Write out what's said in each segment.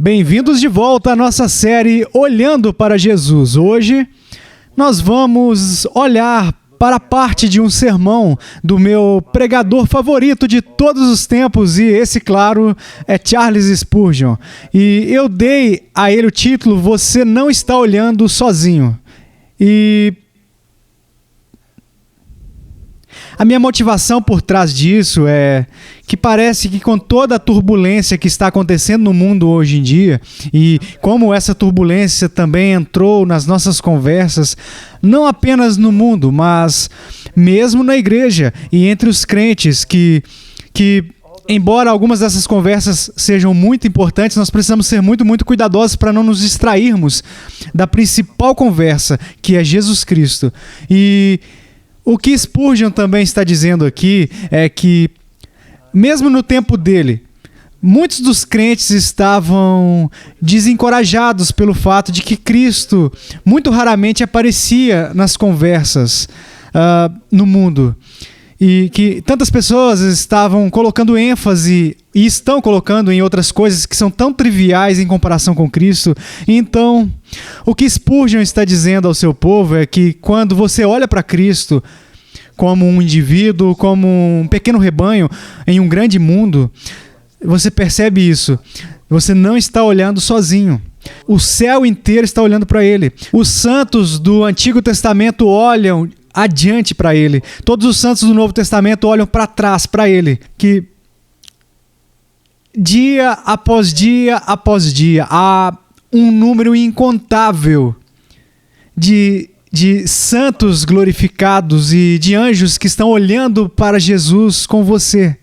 Bem-vindos de volta à nossa série Olhando para Jesus. Hoje nós vamos olhar para parte de um sermão do meu pregador favorito de todos os tempos, e esse, claro, é Charles Spurgeon. E eu dei a ele o título Você Não Está Olhando Sozinho. E a minha motivação por trás disso é que parece que com toda a turbulência que está acontecendo no mundo hoje em dia, e como essa turbulência também entrou nas nossas conversas, não apenas no mundo, mas mesmo na igreja e entre os crentes, que embora algumas dessas conversas sejam muito importantes, nós precisamos ser muito cuidadosos para não nos distrairmos da principal conversa, que é Jesus Cristo. E o que Spurgeon também está dizendo aqui é que, mesmo no tempo dele, muitos dos crentes estavam desencorajados pelo fato de que Cristo muito raramente aparecia nas conversas no mundo. E que tantas pessoas estavam colocando ênfase e estão colocando em outras coisas que são tão triviais em comparação com Cristo. Então, o que Spurgeon está dizendo ao seu povo é que quando você olha para Cristo como um indivíduo, como um pequeno rebanho em um grande mundo, você percebe isso. Você não está olhando sozinho. O céu inteiro está olhando para ele. Os santos do Antigo Testamento olham adiante para ele. Todos os santos do Novo Testamento olham para trás para ele. Que dia após dia há um número incontável de santos glorificados e de anjos que estão olhando para Jesus com você.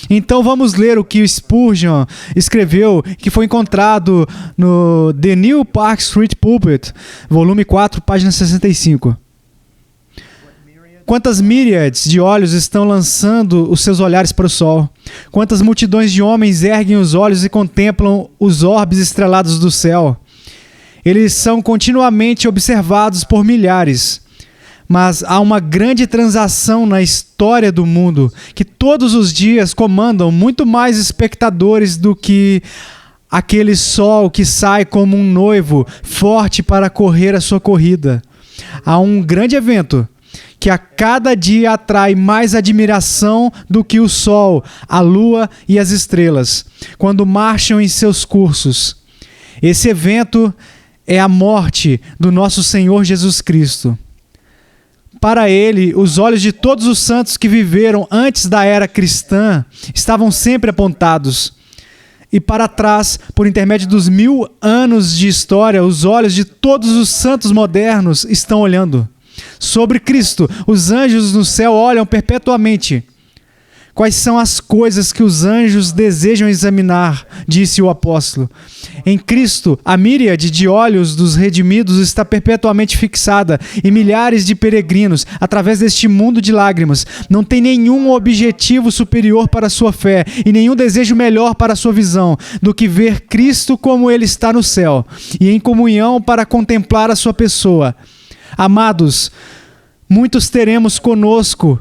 Então vamos ler o que o Spurgeon escreveu, que foi encontrado no The New Park Street Pulpit, volume 4, página 65. Quantas míriades de olhos estão lançando os seus olhares para o sol? Quantas multidões de homens erguem os olhos e contemplam os orbes estrelados do céu? Eles são continuamente observados por milhares. Mas há uma grande transação na história do mundo que todos os dias comandam muito mais espectadores do que aquele sol que sai como um noivo forte para correr a sua corrida. Há um grande evento que a cada dia atrai mais admiração do que o sol, a lua e as estrelas, quando marcham em seus cursos. Esse evento é a morte do nosso Senhor Jesus Cristo. Para ele, os olhos de todos os santos que viveram antes da era cristã estavam sempre apontados. E para trás, por intermédio dos 1000 anos de história, os olhos de todos os santos modernos estão olhando. Sobre Cristo, os anjos no céu olham perpetuamente. Quais são as coisas que os anjos desejam examinar? Disse o apóstolo. Em Cristo, a míriade de olhos dos redimidos está perpetuamente fixada, e milhares de peregrinos, através deste mundo de lágrimas, não têm nenhum objetivo superior para a sua fé e nenhum desejo melhor para a sua visão do que ver Cristo como Ele está no céu e em comunhão para contemplar a sua pessoa. Amados, muitos teremos conosco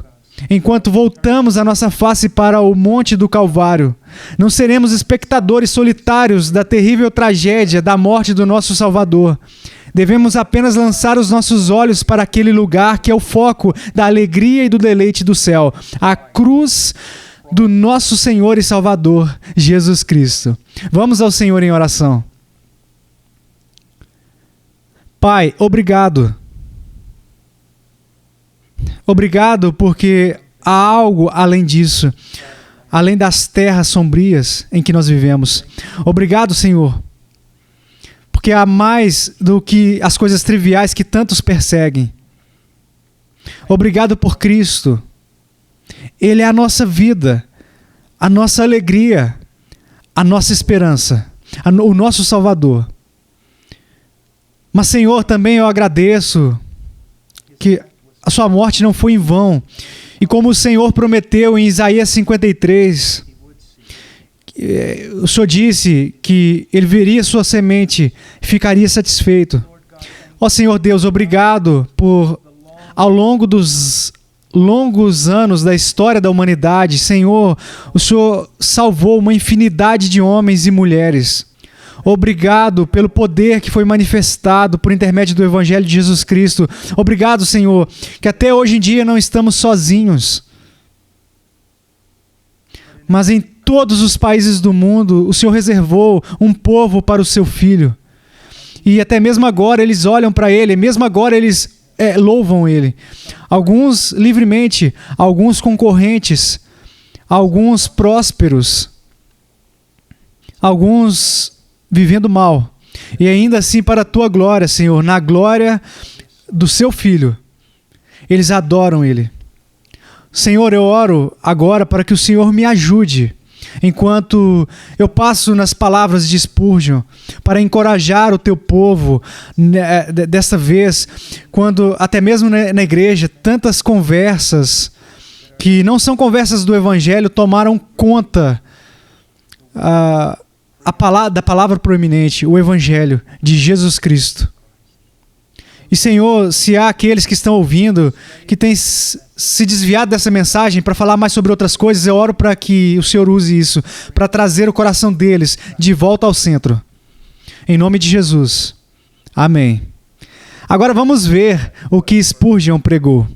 enquanto voltamos a nossa face para o Monte do Calvário. Não seremos espectadores solitários da terrível tragédia da morte do nosso Salvador. Devemos apenas lançar os nossos olhos para aquele lugar que é o foco da alegria e do deleite do céu, a cruz do nosso Senhor e Salvador, Jesus Cristo. Vamos ao Senhor em oração. Pai, obrigado. Obrigado porque há algo além disso, além das terras sombrias em que nós vivemos. Obrigado, Senhor, porque há mais do que as coisas triviais que tantos perseguem. Obrigado por Cristo. Ele é a nossa vida, a nossa alegria, a nossa esperança, o nosso Salvador. Mas, Senhor, também eu agradeço que a sua morte não foi em vão. E como o Senhor prometeu em Isaías 53, o Senhor disse que Ele veria sua semente e ficaria satisfeito. Ó Senhor Deus, obrigado por, ao longo dos longos anos da história da humanidade, Senhor, o Senhor salvou uma infinidade de homens e mulheres. Obrigado pelo poder que foi manifestado por intermédio do Evangelho de Jesus Cristo. Obrigado, Senhor, que até hoje em dia não estamos sozinhos. Mas em todos os países do mundo, o Senhor reservou um povo para o seu Filho. E até mesmo agora eles olham para Ele, mesmo agora eles louvam Ele. Alguns livremente, alguns concorrentes, alguns prósperos, alguns vivendo mal. E ainda assim para a Tua glória, Senhor, na glória do Seu Filho. Eles adoram Ele. Senhor, eu oro agora para que o Senhor me ajude, enquanto eu passo nas palavras de Spurgeon, para encorajar o Teu povo, desta vez, quando até mesmo na igreja, tantas conversas que não são conversas do Evangelho tomaram conta da palavra proeminente, o Evangelho de Jesus Cristo. E, Senhor, se há aqueles que estão ouvindo, que têm se desviado dessa mensagem para falar mais sobre outras coisas, eu oro para que o Senhor use isso, para trazer o coração deles de volta ao centro. Em nome de Jesus. Amém. Agora vamos ver o que Spurgeon pregou.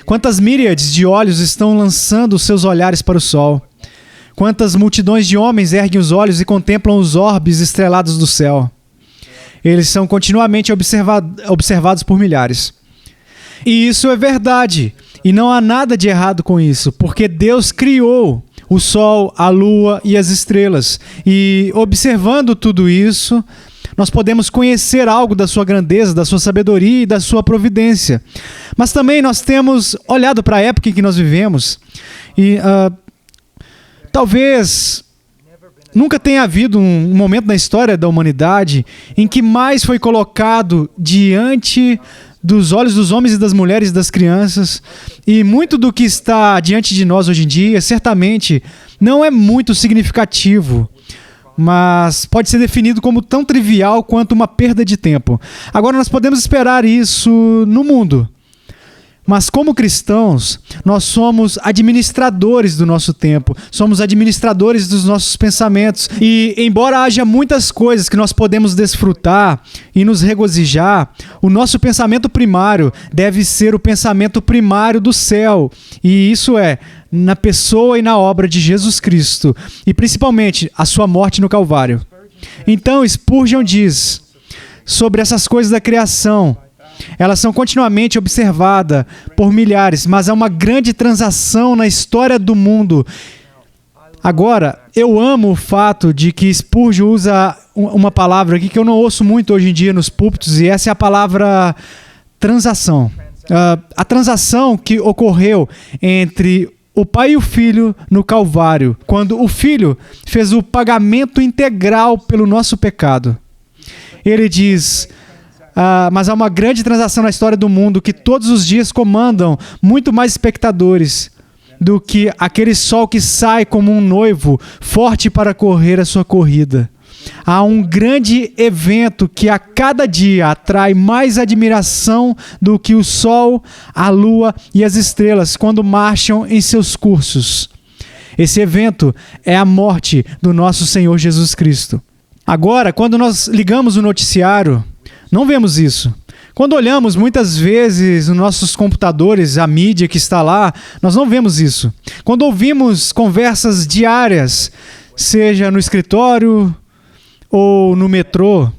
Quantas míriades de olhos estão lançando os seus olhares para o sol? Quantas multidões de homens erguem os olhos e contemplam os orbes estrelados do céu? Eles são continuamente observados por milhares. E isso é verdade. E não há nada de errado com isso, porque Deus criou o sol, a lua e as estrelas. E observando tudo isso, nós podemos conhecer algo da sua grandeza, da sua sabedoria e da sua providência. Mas também nós temos olhado para a época em que nós vivemos e talvez nunca tenha havido um momento na história da humanidade em que mais foi colocado diante dos olhos dos homens e das mulheres e das crianças, e muito do que está diante de nós hoje em dia, certamente, não é muito significativo, mas pode ser definido como tão trivial quanto uma perda de tempo. Agora, nós podemos esperar isso no mundo. Mas como cristãos, nós somos administradores do nosso tempo, somos administradores dos nossos pensamentos. E embora haja muitas coisas que nós podemos desfrutar e nos regozijar, o nosso pensamento primário deve ser o pensamento primário do céu. E isso é na pessoa e na obra de Jesus Cristo, e principalmente a sua morte no Calvário. Então Spurgeon diz sobre essas coisas da criação: elas são continuamente observadas por milhares, mas há uma grande transação na história do mundo. Agora, eu amo o fato de que Spurgeon usa uma palavra aqui que eu não ouço muito hoje em dia nos púlpitos, e essa é a palavra transação. A transação que ocorreu entre o Pai e o Filho no Calvário, quando o Filho fez o pagamento integral pelo nosso pecado. Ele diz: mas há uma grande transação na história do mundo que todos os dias comandam muito mais espectadores do que aquele sol que sai como um noivo forte para correr a sua corrida. Há um grande evento que a cada dia atrai mais admiração do que o sol, a lua e as estrelas quando marcham em seus cursos. Esse evento é a morte do nosso Senhor Jesus Cristo. Agora, quando nós ligamos o noticiário, não vemos isso. Quando olhamos muitas vezes nos nossos computadores, a mídia que está lá, nós não vemos isso. Quando ouvimos conversas diárias, seja no escritório ou no metrô,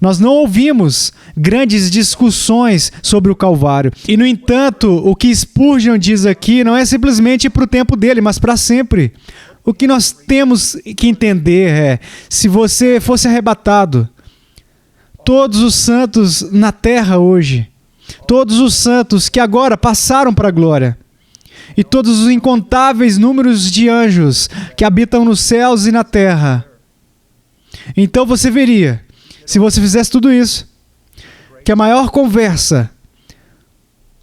nós não ouvimos grandes discussões sobre o Calvário. E, no entanto, o que Spurgeon diz aqui não é simplesmente para o tempo dele, mas para sempre. O que nós temos que entender é: se você fosse arrebatado, todos os santos na terra hoje, todos os santos que agora passaram para a glória, e todos os incontáveis números de anjos que habitam nos céus e na terra, então você veria, se você fizesse tudo isso, que a maior conversa,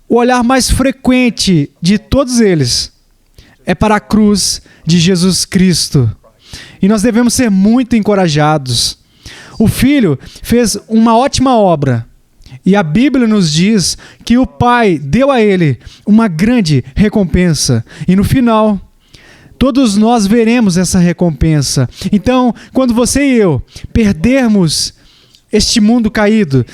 o olhar mais frequente de todos eles, é para a cruz de Jesus Cristo. E nós devemos ser muito encorajados. O Filho fez uma ótima obra, e a Bíblia nos diz que o Pai deu a ele uma grande recompensa. E no final, Todos nós veremos essa recompensa. Então, quando você e eu perdermos este mundo caído,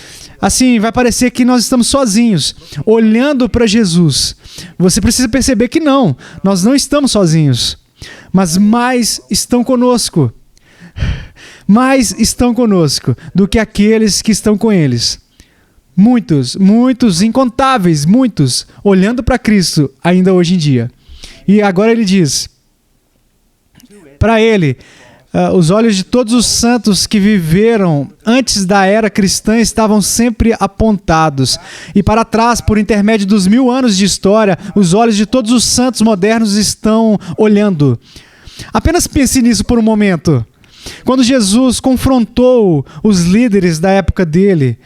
assim, vai parecer que nós estamos sozinhos, olhando para Jesus. Você precisa perceber que não, nós não estamos sozinhos, mas mais estão conosco. Mais estão conosco do que aqueles que estão com eles. Muitos, muitos, incontáveis, muitos, olhando para Cristo ainda hoje em dia. E agora ele diz, para ele, os olhos de todos os santos que viveram antes da era cristã estavam sempre apontados. E para trás, por intermédio dos 1000 anos de história, os olhos de todos os santos modernos estão olhando. Apenas pense nisso por um momento. Quando Jesus confrontou os líderes da época dele,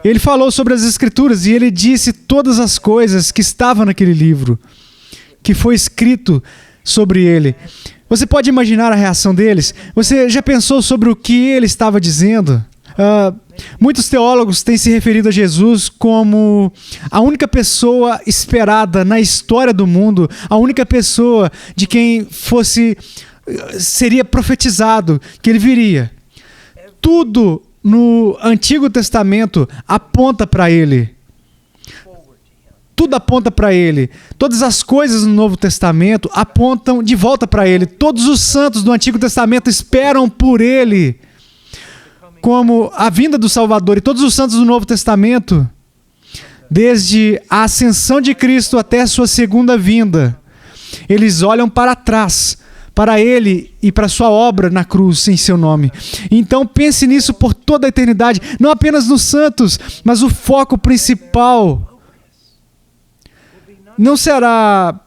ele falou sobre as Escrituras e ele disse todas as coisas que estavam naquele livro, que foi escrito sobre ele. Você pode imaginar a reação deles? Você já pensou sobre o que ele estava dizendo? Muitos teólogos têm se referido a Jesus como a única pessoa esperada na história do mundo, a única pessoa de quem seria profetizado que ele viria. Tudo no Antigo Testamento aponta para ele. Tudo aponta para ele. Todas as coisas no Novo Testamento apontam de volta para ele. Todos os santos do Antigo Testamento esperam por ele, como a vinda do Salvador. E todos os santos do Novo Testamento, desde a ascensão de Cristo até a sua segunda vinda, eles olham para trás, para ele e para sua obra na cruz em seu nome. Então pense nisso por toda a eternidade, não apenas nos santos, mas o foco principal não será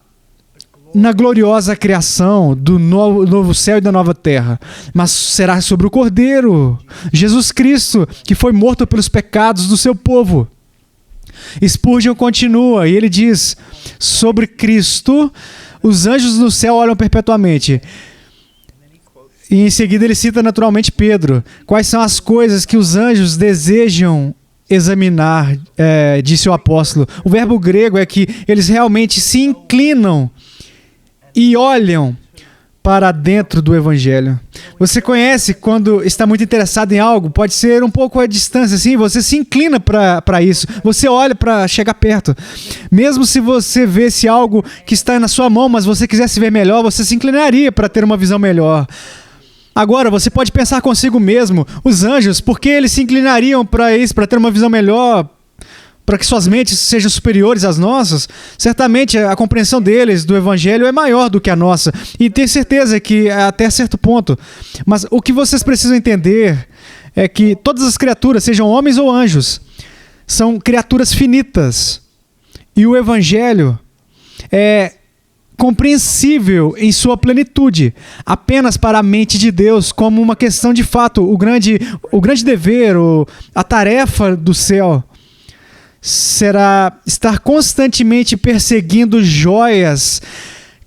na gloriosa criação do novo céu e da nova terra, mas será sobre o Cordeiro, Jesus Cristo, que foi morto pelos pecados do seu povo. Spurgeon continua e ele diz, sobre Cristo, os anjos do céu olham perpetuamente. E em seguida ele cita naturalmente Pedro. Quais são as coisas que os anjos desejam examinar, disse o apóstolo. O verbo grego é que eles realmente se inclinam e olham para dentro do Evangelho. Você conhece quando está muito interessado em algo, pode ser um pouco à distância, assim, você se inclina para isso, você olha para chegar perto. Mesmo se você vesse algo que está na sua mão, mas você quisesse ver melhor, você se inclinaria para ter uma visão melhor. Agora, você pode pensar consigo mesmo, os anjos, por que eles se inclinariam para isso, para ter uma visão melhor, para que suas mentes sejam superiores às nossas? Certamente a compreensão deles do Evangelho é maior do que a nossa. E tenho certeza que até certo ponto. Mas o que vocês precisam entender é que todas as criaturas, sejam homens ou anjos, são criaturas finitas. E o Evangelho é compreensível em sua plenitude, apenas para a mente de Deus, como uma questão de fato. O grande dever, a tarefa do céu será estar constantemente perseguindo joias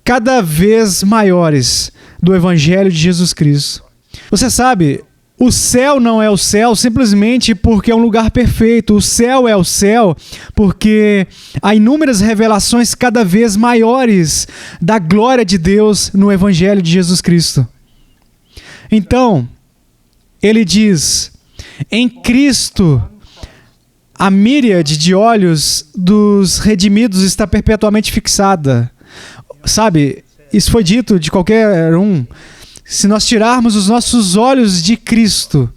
cada vez maiores do Evangelho de Jesus Cristo. Você sabe, o céu não é o céu simplesmente porque é um lugar perfeito. O céu é o céu porque há inúmeras revelações cada vez maiores da glória de Deus no Evangelho de Jesus Cristo. Então, ele diz, em Cristo, a míriade de olhos dos redimidos está perpetuamente fixada. Sabe, isso foi dito de qualquer um. Se nós tirarmos os nossos olhos de Cristo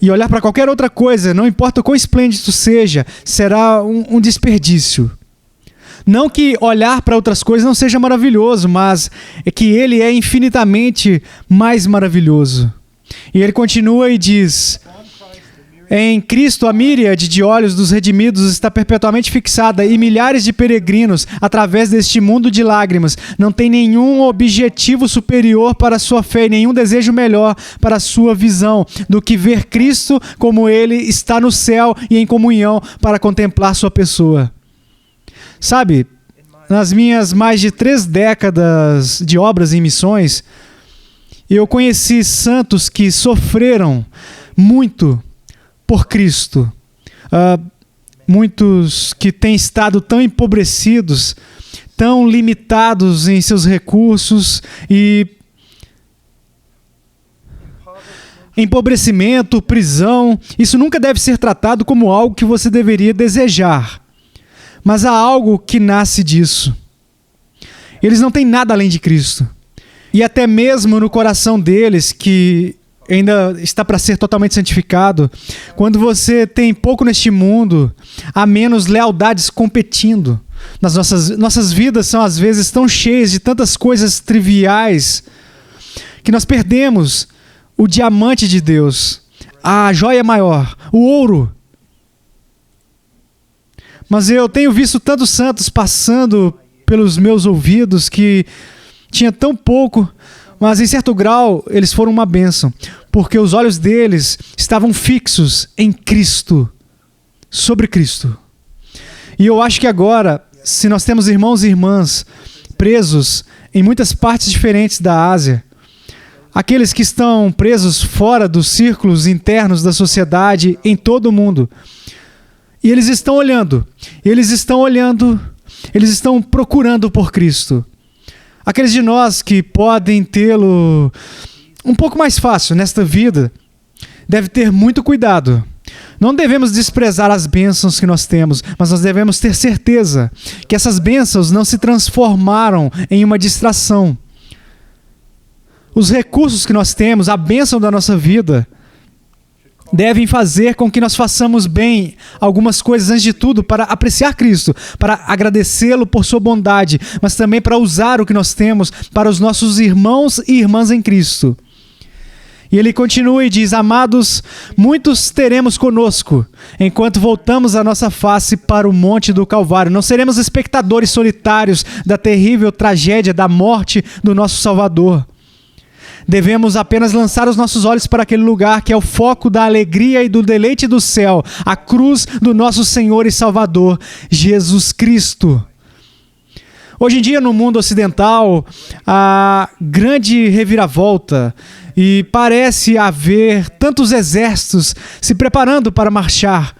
e olhar para qualquer outra coisa, não importa o quão esplêndido seja, será um desperdício. Não que olhar para outras coisas não seja maravilhoso, mas é que ele é infinitamente mais maravilhoso. E ele continua e diz, em Cristo a míriade de olhos dos redimidos está perpetuamente fixada e milhares de peregrinos, através deste mundo de lágrimas, não tem nenhum objetivo superior para a sua fé e nenhum desejo melhor para a sua visão do que ver Cristo como ele está no céu e em comunhão para contemplar sua pessoa. Sabe, nas minhas mais de 3 décadas de obras em missões, eu conheci santos que sofreram muito por Cristo. Muitos que têm estado tão empobrecidos, tão limitados em seus recursos e empobrecimento, prisão. Isso nunca deve ser tratado como algo que você deveria desejar. Mas há algo que nasce disso. Eles não têm nada além de Cristo. E até mesmo no coração deles, que ainda está para ser totalmente santificado, quando você tem pouco neste mundo, há menos lealdades competindo. Nossas vidas são às vezes tão cheias de tantas coisas triviais que nós perdemos o diamante de Deus, a joia maior, o ouro. Mas eu tenho visto tantos santos passando pelos meus ouvidos que tinha tão pouco, mas em certo grau eles foram uma bênção, porque os olhos deles estavam fixos em Cristo, sobre Cristo. E eu acho que agora, se nós temos irmãos e irmãs presos em muitas partes diferentes da Ásia, aqueles que estão presos fora dos círculos internos da sociedade em todo o mundo, e eles estão olhando, eles estão procurando por Cristo. Aqueles de nós que podem tê-lo um pouco mais fácil nesta vida, devem ter muito cuidado. Não devemos desprezar as bênçãos que nós temos, mas nós devemos ter certeza que essas bênçãos não se transformaram em uma distração. Os recursos que nós temos, a bênção da nossa vida, devem fazer com que nós façamos bem algumas coisas, antes de tudo, para apreciar Cristo, para agradecê-lo por sua bondade, mas também para usar o que nós temos para os nossos irmãos e irmãs em Cristo. E ele continua e diz: amados, muitos teremos conosco, enquanto voltamos a nossa face para o monte do Calvário. Não seremos espectadores solitários da terrível tragédia da morte do nosso Salvador. Devemos apenas lançar os nossos olhos para aquele lugar que é o foco da alegria e do deleite do céu, a cruz do nosso Senhor e Salvador, Jesus Cristo. Hoje em dia, no mundo ocidental, há grande reviravolta e parece haver tantos exércitos se preparando para marchar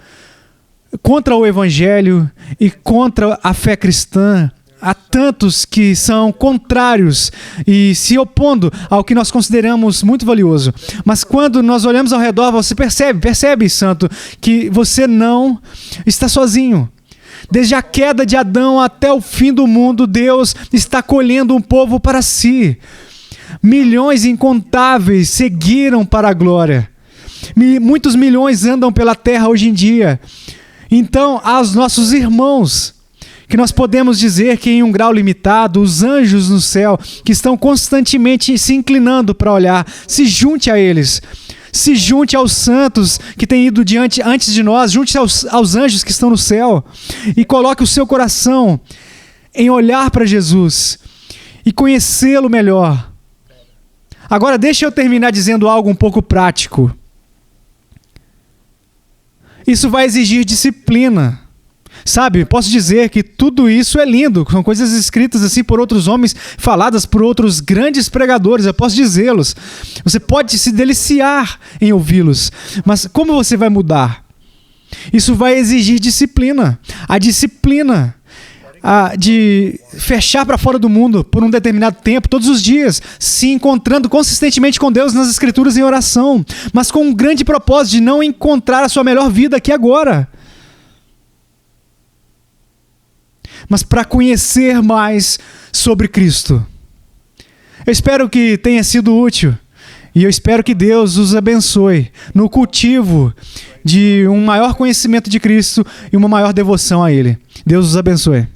contra o Evangelho e contra a fé cristã. Há tantos que são contrários e se opondo ao que nós consideramos muito valioso. Mas quando nós olhamos ao redor, você percebe, santo, que você não está sozinho. Desde a queda de Adão até o fim do mundo, Deus está colhendo um povo para si. Milhões incontáveis seguiram para a glória. Muitos milhões andam pela terra hoje em dia. Então, aos nossos irmãos, que nós podemos dizer que em um grau limitado, os anjos no céu, que estão constantemente se inclinando para olhar, se junte a eles. Se junte aos santos que têm ido antes de nós, junte aos anjos que estão no céu e coloque o seu coração em olhar para Jesus e conhecê-lo melhor. Agora deixa eu terminar dizendo algo um pouco prático. Isso vai exigir disciplina. Sabe, posso dizer que tudo isso é lindo, são coisas escritas assim por outros homens, faladas por outros grandes pregadores, eu posso dizê-los. Você pode se deliciar em ouvi-los, mas como você vai mudar? Isso vai exigir disciplina. A disciplina de fechar para fora do mundo por um determinado tempo, todos os dias, se encontrando consistentemente com Deus nas Escrituras em oração, mas com um grande propósito de não encontrar a sua melhor vida aqui agora, mas para conhecer mais sobre Cristo. Eu espero que tenha sido útil e eu espero que Deus os abençoe no cultivo de um maior conhecimento de Cristo e uma maior devoção a Ele. Deus os abençoe.